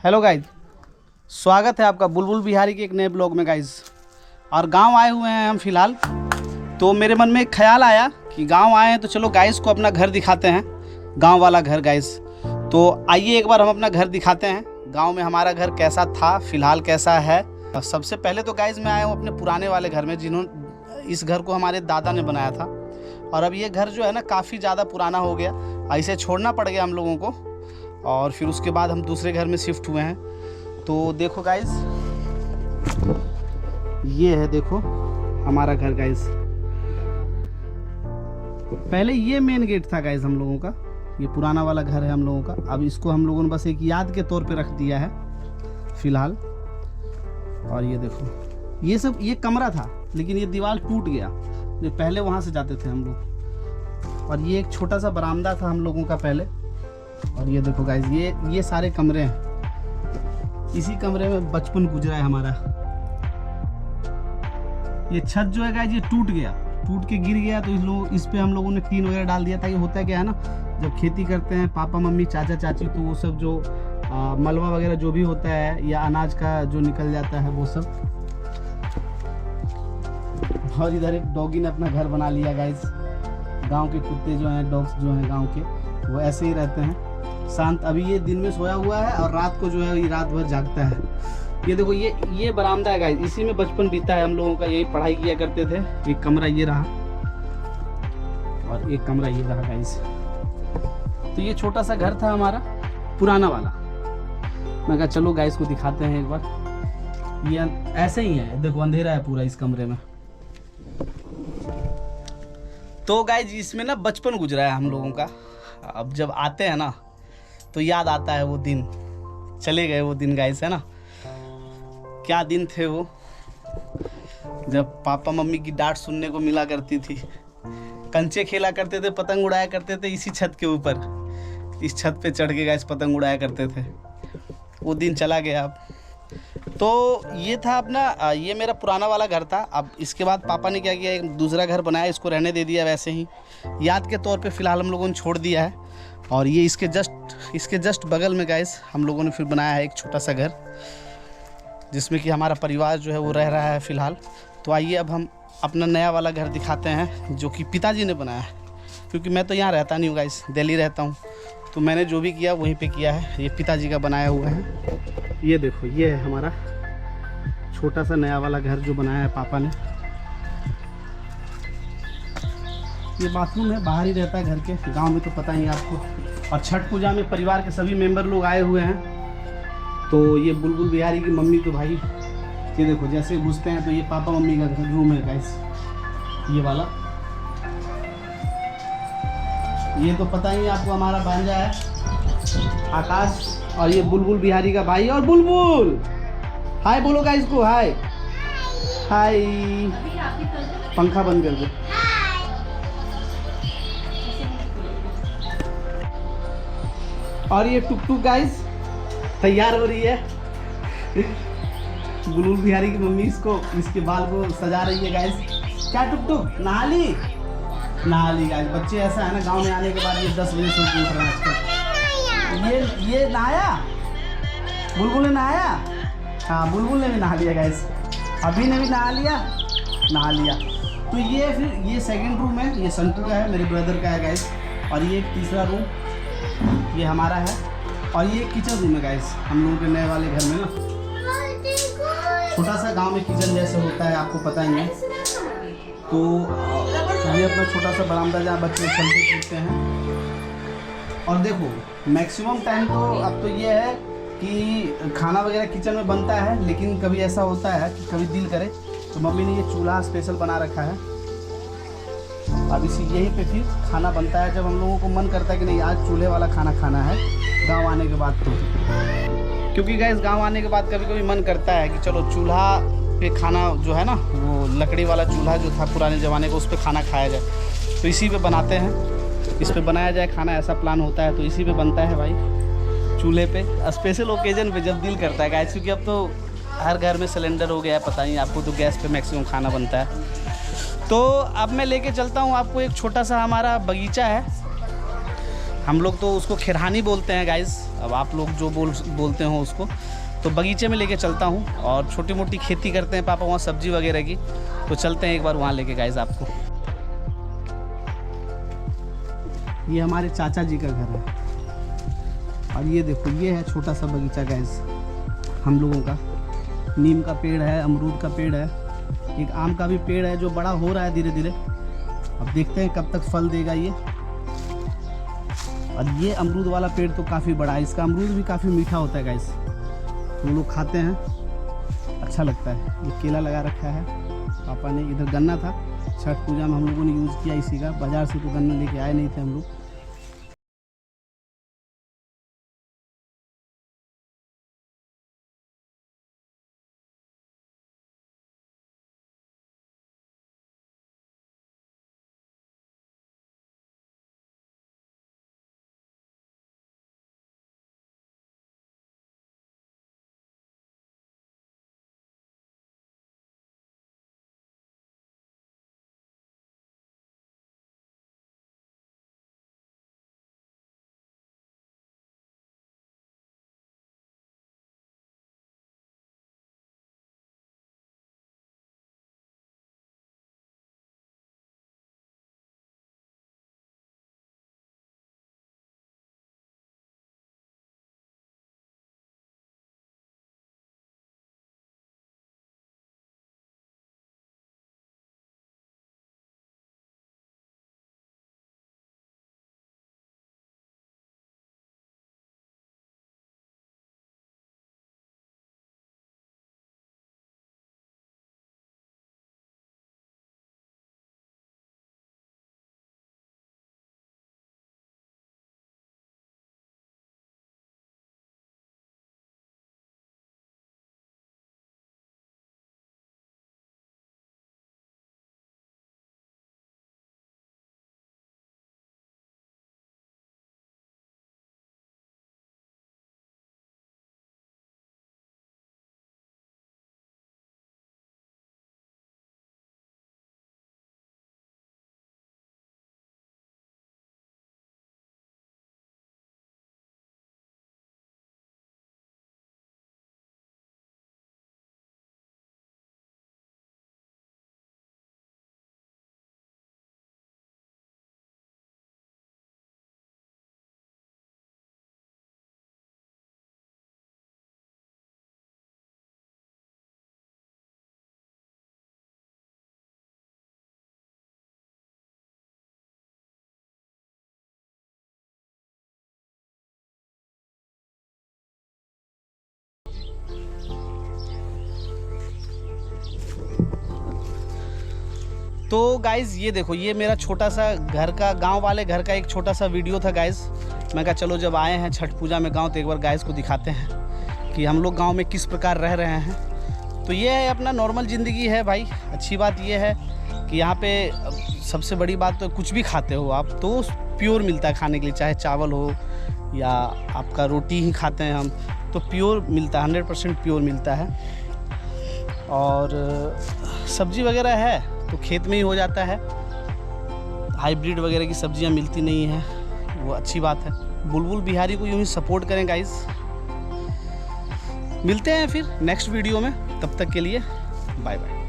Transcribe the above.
Hello guys, स्वागत है आपका बुलबुल बिहारी के एक नए ब्लॉग में गाइज। और गांव आए हुए हैं हम फ़िलहाल। तो मेरे मन में एक ख्याल आया कि गांव आए हैं तो चलो गाइज को अपना घर दिखाते हैं, गांव वाला घर गाइज। तो आइए एक बार हम अपना घर दिखाते हैं, गांव में हमारा घर कैसा था, फ़िलहाल कैसा है। सबसे पहले तो गाइज मैं आया हूँ अपने पुराने वाले घर में, जिन्होंने इस घर को हमारे दादा ने बनाया था। और अब ये घर जो है ना काफ़ी ज़्यादा पुराना हो गया, ऐसे छोड़ना पड़ गया हम लोगों को। और फिर उसके बाद हम दूसरे घर में शिफ्ट हुए हैं। तो देखो गाइज, ये है देखो हमारा घर गाइज। पहले ये मेन गेट था गाइज हम लोगों का, ये पुराना वाला घर है हम लोगों का। अब इसको हम लोगों ने बस एक याद के तौर पे रख दिया है फिलहाल। और ये देखो ये सब, ये कमरा था लेकिन ये दीवार टूट गया, जो पहले वहाँ से जाते थे हम लोग। और ये एक छोटा सा बरामदा था हम लोगों का पहले। और ये देखो गाइज, ये सारे कमरे हैं, इसी कमरे में बचपन गुजरा है हमारा। ये छत जो है गाइज ये टूट गया, टूट के गिर गया। तो इस पे हम लोगों ने टीन वगैरह डाल दिया था। ये होता है क्या है ना, जब खेती करते हैं पापा मम्मी चाचा चाची, तो वो सब जो मलबा वगैरह जो भी होता है या अनाज का जो निकल जाता है वो सब। और इधर एक डॉगी ने अपना घर बना लिया गाइज। गांव के कुत्ते जो हैं, डॉग्स जो हैं गांव के, वो ऐसे ही रहते हैं शांत। अभी ये दिन में सोया हुआ है और रात को जो है ये रात भर जागता है। ये देखो ये बरामदा है गाइस, इसी में बचपन बीता है हम लोगों का, यही पढ़ाई किया करते थे। एक कमरा ये रहा और एक कमरा ये रहा गाइस। तो ये छोटा सा घर था हमारा पुराना वाला। मैं कहा चलो गाइस को दिखाते हैं एक बार। ये ऐसे ही है, देखो अंधेरा है पूरा इस कमरे में। तो गाइस इसमें ना बचपन गुजरा है हम लोगों का। अब जब आते हैं ना तो याद आता है वो दिन, चले गए वो दिन गाइस, है ना। क्या दिन थे वो, जब पापा मम्मी की डांट सुनने को मिला करती थी। कंचे खेला करते थे, पतंग उड़ाया करते थे इसी छत के ऊपर। इस छत पे चढ़ के गाइस पतंग उड़ाया करते थे। वो दिन चला गया अब। तो ये था अपना, ये मेरा पुराना वाला घर था। अब इसके बाद पापा ने क्या किया, एक दूसरा घर बनाया, इसको रहने दे दिया वैसे ही याद के तौर पे फ़िलहाल हम लोगों ने छोड़ दिया है। और ये इसके जस्ट बगल में गाइस हम लोगों ने फिर बनाया है एक छोटा सा घर, जिसमें कि हमारा परिवार जो है वो रह रहा है फ़िलहाल। तो आइए अब हम अपना नया वाला घर दिखाते हैं, जो कि पिताजी ने बनाया है। क्योंकि मैं तो यहाँ रहता नहीं हूँ गाइस, दिल्ली रहता हूँ। तो मैंने जो भी किया वहीं पे किया है। ये पिताजी का बनाया हुआ है। ये देखो ये है हमारा छोटा सा नया वाला घर जो बनाया है पापा ने। ये बाथरूम है, बाहर ही रहता है घर के, गांव में तो पता ही है आपको। और छठ पूजा में परिवार के सभी मेंबर लोग आए हुए हैं। तो ये बुलबुल बिहारी की मम्मी तो भाई ये देखो जैसे घुसते हैं तो ये पापा मम्मी का घर रूम है गाइस, ये वाला। ये तो पता ही आपको हमारा भांजा है आकाश। और ये बुलबुल बिहारी का भाई। और बुलबुल हाय बोलो गाइस को, हाय हाय। पंखा बंद कर दो। और ये टुकटुक गाइस तैयार हो रही है। बुलबुल बिहारी की मम्मी इसके बाल को सजा रही है गाइस। क्या टुकटुक नहा ली गाइस। बच्चे ऐसा है ना, गांव में आने के बाद ये 10 बजे से उठ रहे हैं आजकल। ये नहाया, बुलबुल ने नहाया। हाँ बुलबुल ने भी नहा लिया गाइस, अभी ने भी नहा लिया। तो ये फिर ये सेकंड रूम है, ये संतू का है, मेरे ब्रदर का है गाइस। और ये एक तीसरा रूम ये हमारा है। और ये किचन रूम है गाइस हम लोगों के नए वाले घर में ना। छोटा सा गांव में किचन जैसे होता है, आपको पता ही है। तो ये अपना छोटा सा बरामदा जहाँ बच्चे खेलते कूदते हैं। और देखो मैक्सिमम टाइम तो अब तो ये है कि खाना वगैरह किचन में बनता है, लेकिन कभी ऐसा होता है कि कभी दिल करे तो मम्मी ने ये चूल्हा स्पेशल बना रखा है। अब यहीं पे फिर खाना बनता है जब हम लोगों को मन करता है कि नहीं आज चूल्हे वाला खाना खाना है गांव आने के बाद। तो क्योंकि गाइस गांव आने के बाद कभी कभी मन करता है कि चलो चूल्हा पे खाना जो है ना, वो लकड़ी वाला चूल्हा जो था पुराने ज़माने का, उस पर खाना खाया जाए। तो इसी पे बनाते हैं, इस पे बनाया जाए खाना, ऐसा प्लान होता है। तो इसी पे बनता है भाई, चूल्हे पे स्पेशल ओकेजन पे जब दिल करता है गाइस। क्योंकि अब तो हर घर में सिलेंडर हो गया है, पता नहीं आपको, तो गैस पे मैक्सिमम खाना बनता है। तो अब मैं लेके चलता हूँ आपको, एक छोटा सा हमारा बगीचा है हम लोग तो उसको खिरहानी बोलते हैं गाइस, अब आप लोग जो बोलते हो उसको। तो बगीचे में लेके चलता हूँ, और छोटी मोटी खेती करते हैं पापा वहाँ सब्जी वगैरह की, तो चलते हैं एक बार वहाँ लेके गाइस आपको। ये हमारे चाचा जी का घर है, और ये देखो ये है छोटा सा बगीचा गाइस हम लोगों का। नीम का पेड़ है, अमरूद का पेड़ है, एक आम का भी पेड़ है जो बड़ा हो रहा है धीरे धीरे। अब देखते हैं कब तक फल देगा ये। और ये अमरूद वाला पेड़ तो काफ़ी बड़ा है, इसका अमरूद भी काफ़ी मीठा होता है गाइस, हम लोग खाते हैं, अच्छा लगता है। ये केला लगा रखा है पापा ने। इधर गन्ना था, छठ पूजा में हम लोगों ने यूज़ किया इसी का, बाज़ार से तो गन्ना लेके आए नहीं थे हम लोग। तो गाइज़ ये देखो, ये मेरा छोटा सा घर का, गांव वाले घर का एक छोटा सा वीडियो था गाइज़। मैं कहा चलो जब आए हैं छठ पूजा में गांव, तो एक बार गाइज़ को दिखाते हैं कि हम लोग गांव में किस प्रकार रह रहे हैं। तो ये है अपना नॉर्मल ज़िंदगी है भाई। अच्छी बात ये है कि यहाँ पे सबसे बड़ी बात तो कुछ भी खाते हो आप तो प्योर मिलता है खाने के लिए, चाहे चावल हो या आपका रोटी ही खाते हैं हम, तो प्योर मिलता है, 100% प्योर मिलता है। और सब्जी वगैरह है तो खेत में ही हो जाता है, हाइब्रिड वगैरह की सब्जियां मिलती नहीं हैं, वो अच्छी बात है। बुलबुल बिहारी को यूँ ही सपोर्ट करें गाइस। मिलते हैं फिर नेक्स्ट वीडियो में, तब तक के लिए बाय बाय।